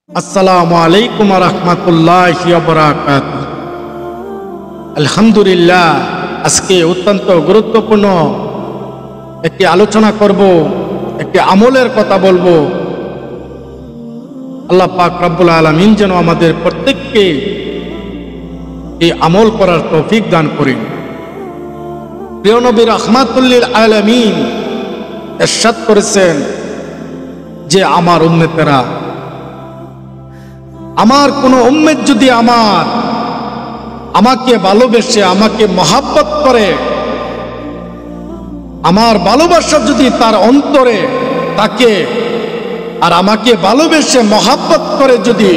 আসসালামু আলাইকুম ওয়া রাহমাতুল্লাহি ওয়া বারাকাতুহু। আলহামদুলিল্লাহ, আজকে অত্যন্ত গুরুত্বপূর্ণ একটি আলোচনা করব, একটি আমলের কথা বলবো। আল্লাহ পাক রব্বুল আলামিন যেন আমাদের প্রত্যেককে এই আমল করার তৌফিক দান করেন। প্রিয় নবী রাহমাতুল লিল আলামিন ইরশাদ করেছেন যে আমার উম্মতেরা, আমার কোন উম্মত যদি আমাকে ভালোবেসে আমাকে মহাব্বত করে, আমার ভালোবাসা যদি তার অন্তরে থাকে আর আমাকে ভালোবেসে মহাব্বত করে, যদি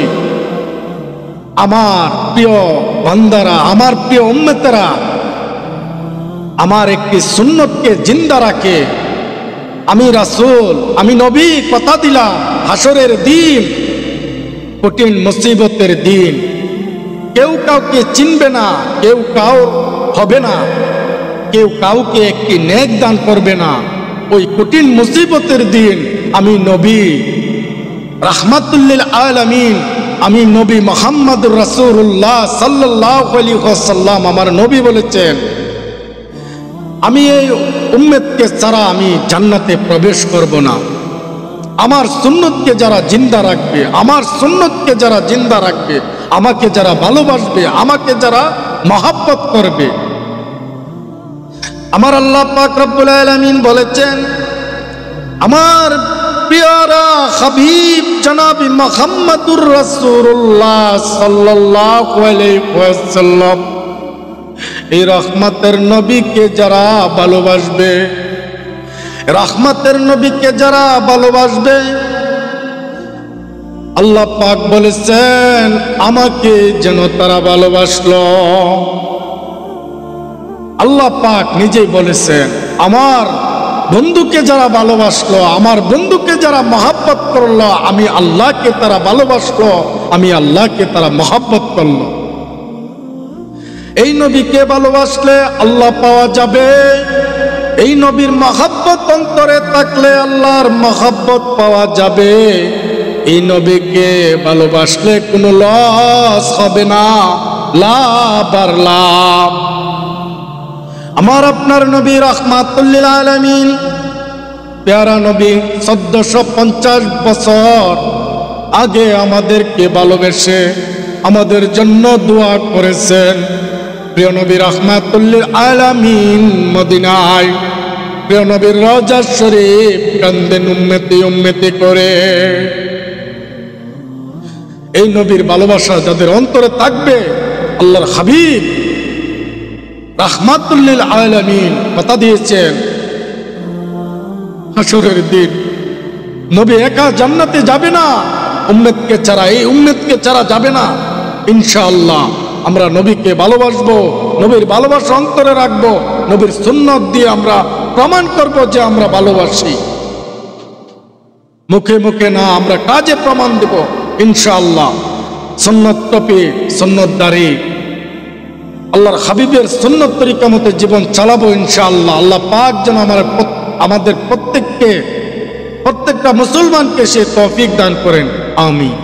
আমার প্রিয় বান্দারা, আমার প্রিয় উম্মতেরা আমার একটি সুন্নতকে জিন্দা রাখে, আমি রাসূল, আমি নবী কথা দিলাম, হাসরের দিন, কঠিন মুসিবতের দিন, কেউ কাউকে চিনবে না, কেউ কাউ হবে না, কেউ কাউকে একটি নেক দান করবে না। ওই কঠিন মুসিবতের দিন আমি নবী রাহমাতুল লিল আলামিন, আমি নবী মুহাম্মদুর রাসূলুল্লাহ সাল্লাল্লাহু আলাইহি ওয়াসাল্লাম, আমার নবী বলেছেন, আমি এই উম্মতকে ছাড়া আমি জান্নাতে প্রবেশ করব না। আমার সুন্নতকে যারা জিন্দা রাখবে, আমার সুন্নতকে যারা জিন্দা রাখবে, আমাকে যারা ভালোবাসবে, আমাকে যারা মহব্বত করবে। আমার আল্লাহ পাক রব্বুল আলামিন বলেছেন, আমার প্রিয়রা হাবিব জনাবি মুহাম্মদুর রাসূলুল্লাহ সাল্লাল্লাহু আলাইহি ওয়াসাল্লাম, এই রহমতের নবীকে যারা ভালোবাসবে, রহমতের নবীকে যারা ভালোবাসবে, আল্লাহ পাক বলেছেন আমাকে যেন তারা ভালোবাসলো। আল্লাহ পাক নিজেই বলেছেন, আমার বন্ধুকে যারা ভালোবাসলো, আমার বন্ধুকে যারা মহব্বত করলো, আমি আল্লাহকে তারা ভালোবাসলো, আমি আল্লাহকে তারা মহব্বত করলো। এই নবীকে ভালোবাসলে আল্লাহ পাওয়া যাবে, এই নবীর মহব্বত অন্তরে থাকলে আল্লাহর মহব্বত পাওয়া যাবে। এই নবীকে ভালোবাসলে কোনো লস হবে না, লাভ আর লাভ। আমার আপনার নবী রাহমাতুল লিল আলামিন, প্যারা নবী 1450 বছর আগে আমাদেরকে ভালোবেসে আমাদের জন্য দোয়া করেছেন। প্রিয় নবী রাহমাতুল লিল আলামিন মদিনায় প্রিয় নবীর রওজা শরীফ কান্দেন উম্মতি উম্মতি করে। এই নবীর ভালোবাসা যাদের অন্তরে থাকবে, আল্লাহর হাবিব রাহমাতুল লিল আলামিন কথা দিয়েছেন, হাসরের দিন নবী একা জান্নাতে যাবে না, উম্মতকে ছাড়া, এই উম্মতকে ছাড়া যাবে না। ইনশাআল্লাহ আমরা নবীকে ভালোবাসবো, নবীর ভালোবাসা অন্তরে রাখবো, নবীর সুন্নাত দিয়ে আমরা প্রমাণ করব যে আমরা ভালোবাসি। মুখে মুখে না, আমরা কাজে প্রমাণ দেব ইনশাআল্লাহ। সুন্নাত টপি, সুন্নতদারি, আল্লাহর হাবিবের সুন্নত তরিকা মতো জীবন চালাবো ইনশাআল্লাহ। আল্লাহ পাক যেন আমাদের প্রত্যেকটা মুসলমানকে সে তৌফিক দান করেন। আমিন।